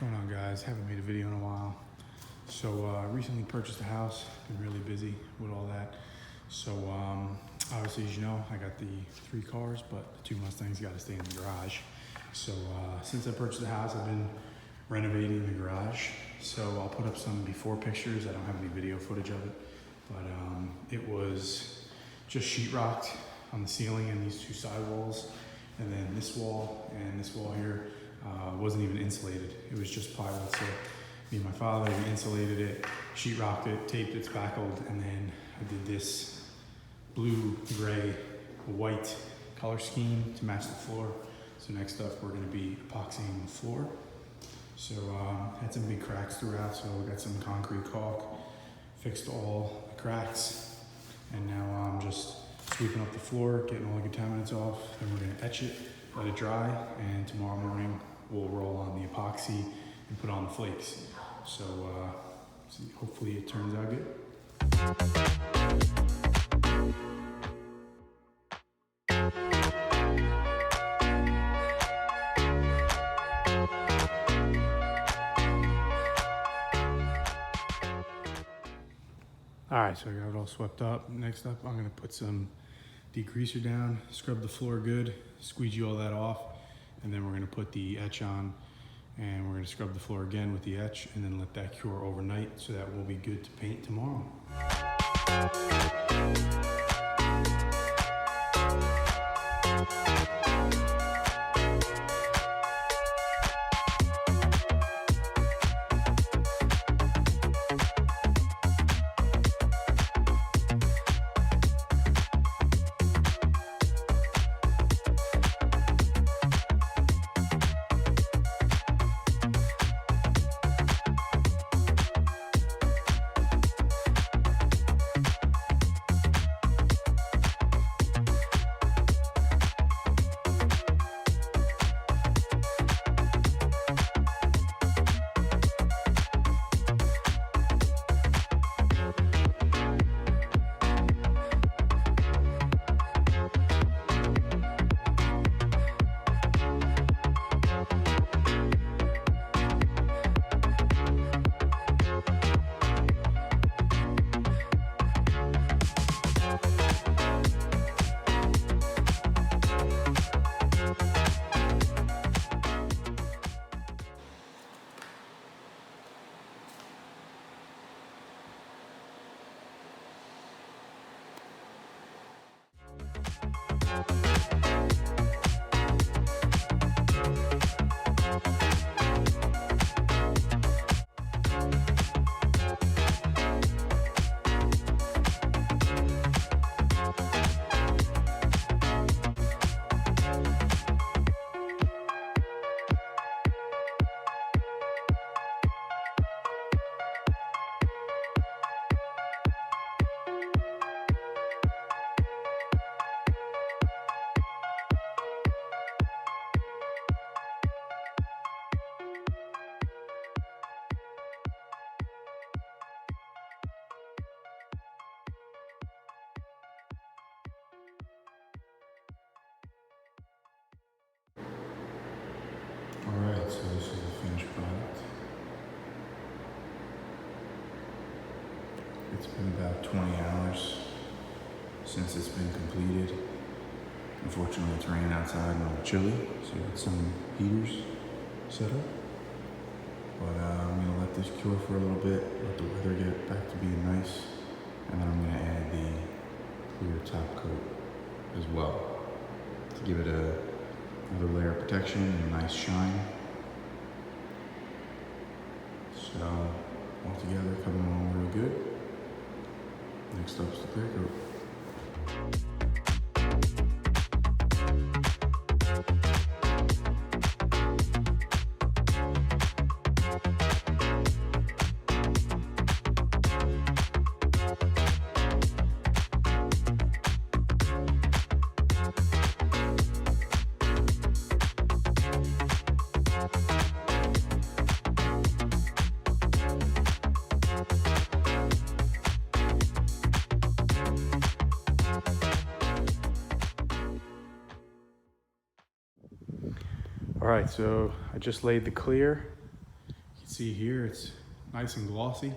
What's going on, guys? Haven't made a video in a while. So I recently purchased a house. Been really busy with all that. So obviously, as you know, I got the 3 cars, but the 2 Mustangs got to stay in the garage. So since I purchased the house, I've been renovating the garage. So I'll put up some before pictures. I don't have any video footage of it, but it was just sheetrocked on the ceiling and these 2 side walls, and then this wall and this wall here wasn't even insulated. It was just plywood. So me and my father, we insulated it, sheetrocked it, taped it, spackled, and then I did this blue, gray, white color scheme to match the floor. So next up, we're going to be epoxying the floor. So had some big cracks throughout, so we got some concrete caulk, fixed all the cracks, and now I'm just sweeping up the floor, getting all the contaminants off. Then we're going to etch it, let it dry, and tomorrow morning we'll roll on the epoxy and put on the flakes. So hopefully it turns out good. All right, so I got it all swept up. Next up, I'm gonna put some degreaser down, scrub the floor good, squeegee all that off, and then we're gonna put the etch on, and we're gonna scrub the floor again with the etch, and then let that cure overnight so that we'll be good to paint tomorrow. Alright, so this is the finished product. It's been about 20 hours since it's been completed. Unfortunately, it's raining outside and a little chilly, so we got some heaters set up. But I'm gonna let this cure for a little bit, let the weather get back to being nice, and then I'm gonna add the clear top coat as well to give it another layer of protection and a nice shine. So all together, coming along real good. Next up is the clear coat. All right, so I just laid the clear see here, it's nice and glossy.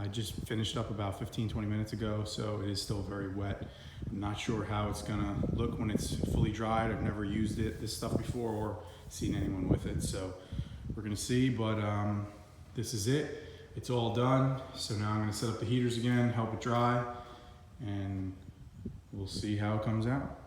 I just finished up about 15-20 minutes ago, so it is still very wet. I'm not sure how it's gonna look when it's fully dried. I've never used this stuff before or seen anyone with it, so we're gonna see, but this is it. It's all done. So now I'm gonna set up the heaters again, help it dry, and we'll see how it comes out.